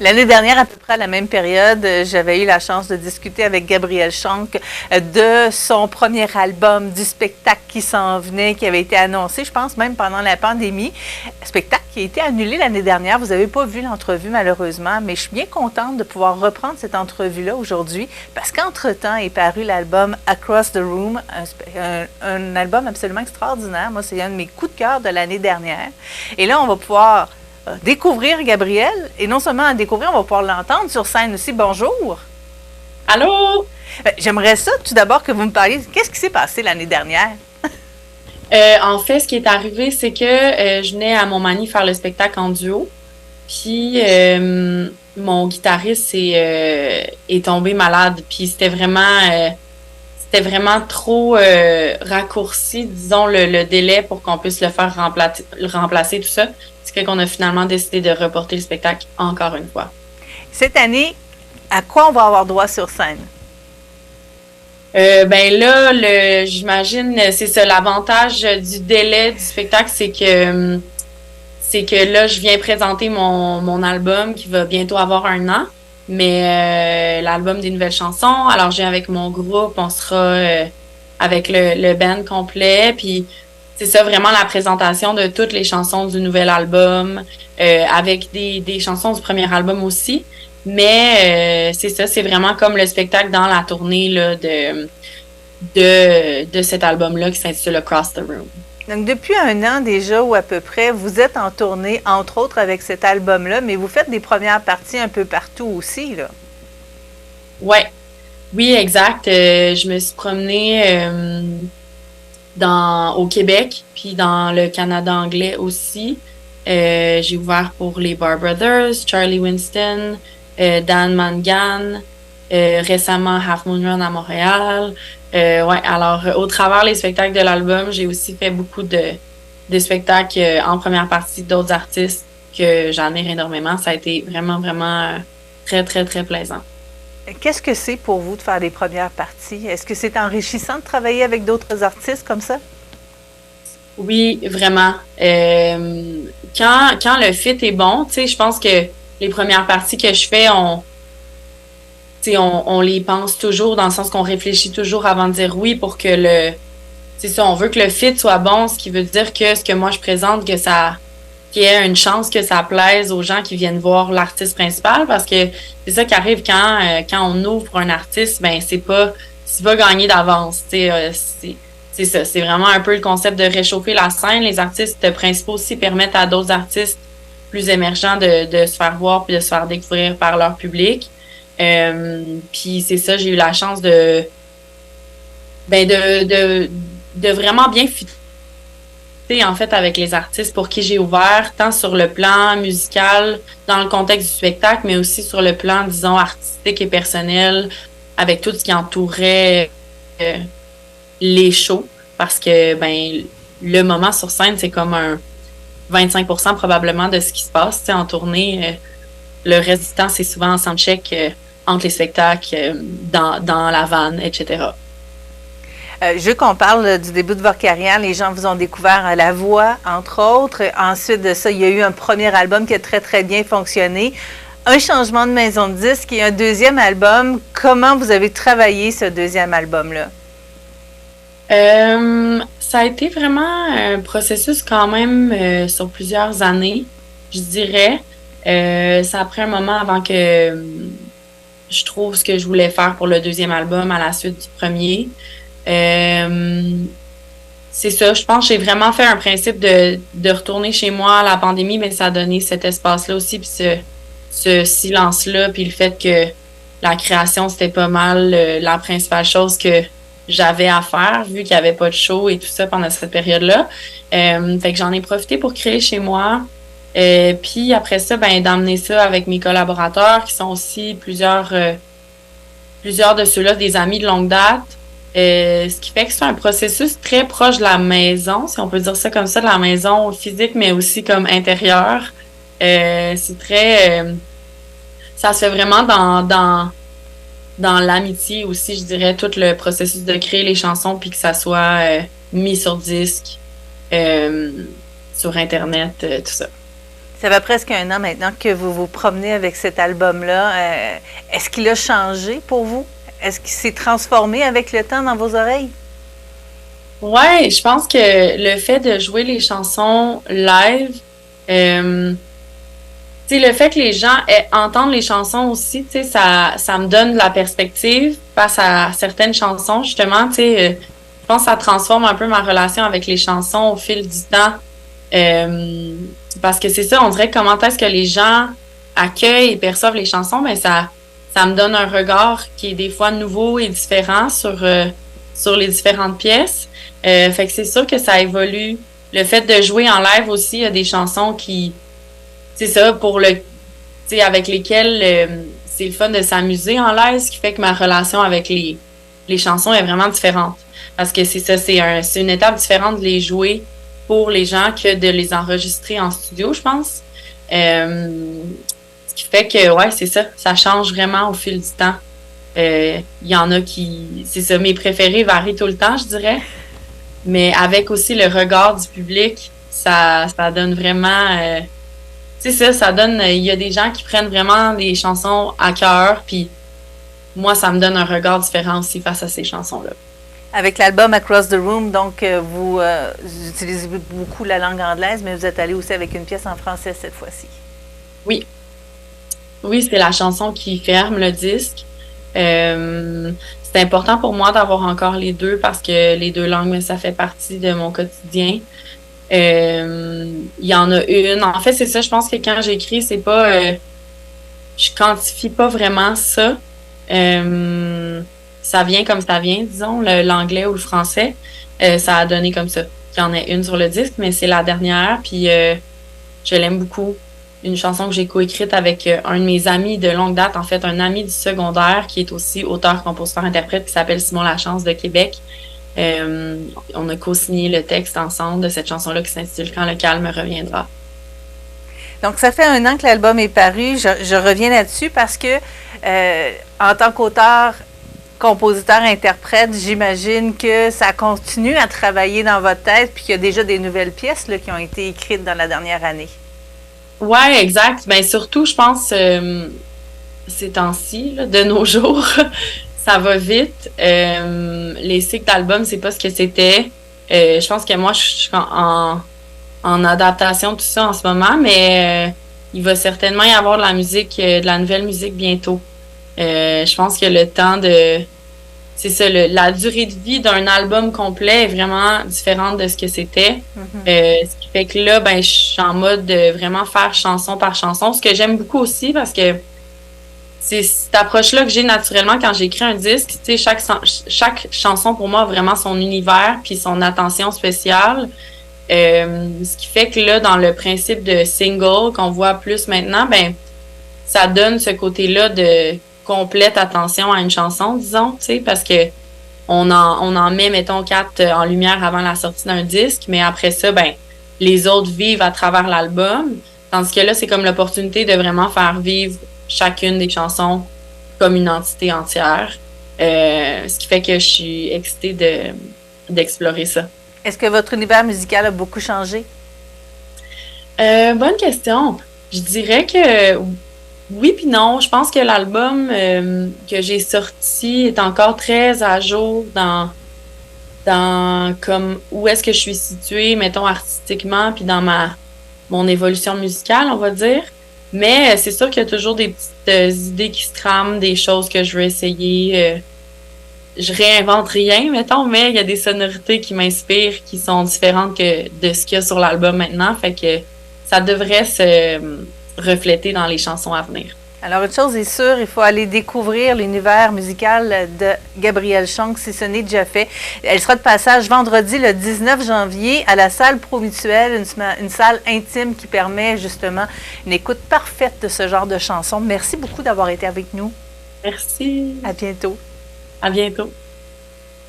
L'année dernière, à peu près à la même période, j'avais eu la chance de discuter avec Gabriel Schank de son premier album, du spectacle qui s'en venait, qui avait été annoncé, je pense, même pendant la pandémie. Spectacle qui a été annulé l'année dernière. Vous n'avez pas vu l'entrevue, malheureusement, mais je suis bien contente de pouvoir reprendre cette entrevue-là aujourd'hui parce qu'entre-temps est paru l'album Across the Room, un album absolument extraordinaire. Moi, c'est un de mes coups de cœur de l'année dernière. Et là, on va pouvoir découvrir Gabriel, et non seulement à découvrir, on va pouvoir l'entendre sur scène aussi. Bonjour! Allô? J'aimerais ça, tout d'abord, que vous me parliez. Qu'est-ce qui s'est passé l'année dernière? En fait, ce qui est arrivé, c'est que je venais à Montmagny faire le spectacle en duo. Puis mon guitariste est tombé malade. Puis c'était vraiment trop raccourci, disons, le délai pour qu'on puisse le faire remplacer, tout ça. Ce qui fait qu'on a finalement décidé de reporter le spectacle encore une fois. Cette année, à quoi on va avoir droit sur scène? Ben là, j'imagine, c'est ça, l'avantage du délai du spectacle, c'est que là, je viens présenter mon album qui va bientôt avoir 1 an, mais l'album des nouvelles chansons. Alors, je viens avec mon groupe, on sera avec le band complet, puis c'est ça, vraiment la présentation de toutes les chansons du nouvel album, avec des chansons du premier album aussi. Mais c'est ça, c'est vraiment comme le spectacle dans la tournée là, de cet album-là qui s'intitule Across the Room. Donc, depuis 1 an déjà, ou à peu près, vous êtes en tournée, entre autres, avec cet album-là, mais vous faites des premières parties un peu partout aussi, là. Ouais, oui, exact. Je me suis promenée au Québec, puis dans le Canada anglais aussi. J'ai ouvert pour les Bar Brothers, Charlie Winston, Dan Mangan, récemment Half Moon Run à Montréal. Ouais, alors au travers les spectacles de l'album, j'ai aussi fait beaucoup de spectacles en première partie d'autres artistes que j'admire énormément. Ça a été vraiment, vraiment très, très, très plaisant. Qu'est-ce que c'est pour vous de faire des premières parties? Est-ce que c'est enrichissant de travailler avec d'autres artistes comme ça? Oui, vraiment. Quand le fit est bon, tu sais, je pense que les premières parties que je fais, on les pense toujours dans le sens qu'on réfléchit toujours avant de dire oui pour que c'est ça, on veut que le fit soit bon, ce qui veut dire que ce que moi je présente, qu'il y ait une chance que ça plaise aux gens qui viennent voir l'artiste principal, parce que c'est ça qui arrive quand on ouvre un artiste, ben c'est pas gagné d'avance, tu sais, c'est ça, c'est vraiment un peu le concept de réchauffer la scène. Les artistes principaux aussi permettent à d'autres artistes plus émergents de se faire voir puis de se faire découvrir par leur public. Puis c'est ça, j'ai eu la chance de vraiment bien fitter en fait avec les artistes pour qui j'ai ouvert, tant sur le plan musical, dans le contexte du spectacle, mais aussi sur le plan, disons, artistique et personnel, avec tout ce qui entourait les shows, parce que le moment sur scène, c'est comme un 25% probablement de ce qui se passe. En tournée, le reste du temps, c'est souvent en soundcheck entre les spectacles, dans la vanne, etc. Je veux qu'on parle du début de votre carrière. Les gens vous ont découvert à la voix, entre autres. Ensuite de ça, il y a eu un premier album qui a très, très bien fonctionné. Un changement de maison de disque et un deuxième album. Comment vous avez travaillé ce deuxième album-là? Ça a été vraiment un processus quand même sur plusieurs années, je dirais. Ça a pris un moment avant que je trouve ce que je voulais faire pour le deuxième album à la suite du premier. C'est ça, je pense que j'ai vraiment fait un principe de retourner chez moi à la pandémie, mais ça a donné cet espace-là aussi, puis ce silence-là, puis le fait que la création, c'était pas mal la principale chose que j'avais à faire, vu qu'il n'y avait pas de show et tout ça pendant cette période-là. Fait que j'en ai profité pour créer chez moi. Puis après ça, d'emmener ça avec mes collaborateurs, qui sont aussi plusieurs de ceux-là, des amis de longue date. Ce qui fait que c'est un processus très proche de la maison, si on peut dire ça comme ça, de la maison physique, mais aussi comme intérieure. C'est très... ça se fait vraiment dans l'amitié aussi, je dirais, tout le processus de créer les chansons puis que ça soit mis sur disque, sur Internet, tout ça. Ça fait presque un an maintenant que vous vous promenez avec cet album-là. Est-ce qu'il a changé pour vous? Est-ce qu'il s'est transformé avec le temps dans vos oreilles? Ouais, je pense que le fait de jouer les chansons live, tu sais, le fait que les gens entendent les chansons aussi, tu sais, ça me donne de la perspective face à certaines chansons, justement, tu sais, je pense que ça transforme un peu ma relation avec les chansons au fil du temps. Parce que c'est ça, on dirait comment est-ce que les gens accueillent et perçoivent les chansons, mais ça me donne un regard qui est des fois nouveau et différent sur les différentes pièces. Fait que c'est sûr que ça évolue. Le fait de jouer en live aussi, il y a des chansons qui, c'est ça, tu sais, avec lesquelles c'est le fun de s'amuser en live, ce qui fait que ma relation avec les chansons est vraiment différente. Parce que c'est ça, c'est une étape différente de les jouer pour les gens que de les enregistrer en studio, je pense. Ce qui fait que, ouais, c'est ça, ça change vraiment au fil du temps. Il y en a qui, c'est ça, mes préférés varient tout le temps, je dirais. Mais avec aussi le regard du public, ça donne vraiment, c'est ça, ça donne, il y a des gens qui prennent vraiment les chansons à cœur, puis moi, ça me donne un regard différent aussi face à ces chansons-là. Avec l'album Across the Room, donc vous utilisez beaucoup la langue anglaise, mais vous êtes allé aussi avec une pièce en français cette fois-ci. Oui. Oui, c'est la chanson qui ferme le disque. C'est important pour moi d'avoir encore les deux parce que les deux langues, ça fait partie de mon quotidien. Il y en a une. En fait, c'est ça, je pense que quand j'écris, c'est pas... je quantifie pas vraiment ça. Ça vient comme ça vient, disons, l'anglais ou le français. Ça a donné comme ça. Il y en a une sur le disque, mais c'est la dernière, puis je l'aime beaucoup. Une chanson que j'ai coécrite avec un de mes amis de longue date, en fait, un ami du secondaire qui est aussi auteur, compositeur, interprète, qui s'appelle Simon Lachance de Québec. On a co-signé le texte ensemble de cette chanson-là qui s'intitule Quand le calme reviendra. Donc, ça fait un an que l'album est paru. Je reviens là-dessus parce que, en tant qu'auteur, compositeur, interprète, j'imagine que ça continue à travailler dans votre tête puis qu'il y a déjà des nouvelles pièces là, qui ont été écrites dans la dernière année. Ouais, exact. Ben surtout, je pense, ces temps-ci, là, de nos jours, ça va vite. Les cycles d'albums, c'est pas ce que c'était. Je pense que moi, je suis en adaptation, tout ça en ce moment, mais il va certainement y avoir de la musique, de la nouvelle musique bientôt. Je pense que le temps c'est ça, la durée de vie d'un album complet est vraiment différente de ce que c'était. Ce qui fait que là, ben, je suis en mode de vraiment faire chanson par chanson, ce que j'aime beaucoup aussi parce que c'est cette approche-là que j'ai naturellement quand j'écris un disque. Tu sais, chaque chanson pour moi a vraiment son univers puis son attention spéciale. Ce qui fait que là, dans le principe de single qu'on voit plus maintenant, ben, ça donne ce côté-là de complète attention à une chanson, disons, tu sais, parce que on en met, mettons, 4 en lumière avant la sortie d'un disque, mais après ça, ben, les autres vivent à travers l'album. Tandis que là, c'est comme l'opportunité de vraiment faire vivre chacune des chansons comme une entité entière. Ce qui fait que je suis excitée d'explorer ça. Est-ce que votre univers musical a beaucoup changé? Bonne question. Je dirais que oui puis non. Je pense que l'album que j'ai sorti est encore très à jour dans comme où est-ce que je suis située, mettons, artistiquement, puis dans mon évolution musicale, on va dire. Mais c'est sûr qu'il y a toujours des petites idées qui se trament, des choses que je veux essayer. Je réinvente rien, mettons, mais il y a des sonorités qui m'inspirent, qui sont différentes que de ce qu'il y a sur l'album maintenant. Fait que ça devrait se refléter dans les chansons à venir. Alors, une chose est sûre, il faut aller découvrir l'univers musical de Gabrielle Chong, si ce n'est déjà fait. Elle sera de passage vendredi, le 19 janvier, à la salle Promutuelle, une salle intime qui permet justement une écoute parfaite de ce genre de chansons. Merci beaucoup d'avoir été avec nous. Merci. À bientôt. À bientôt.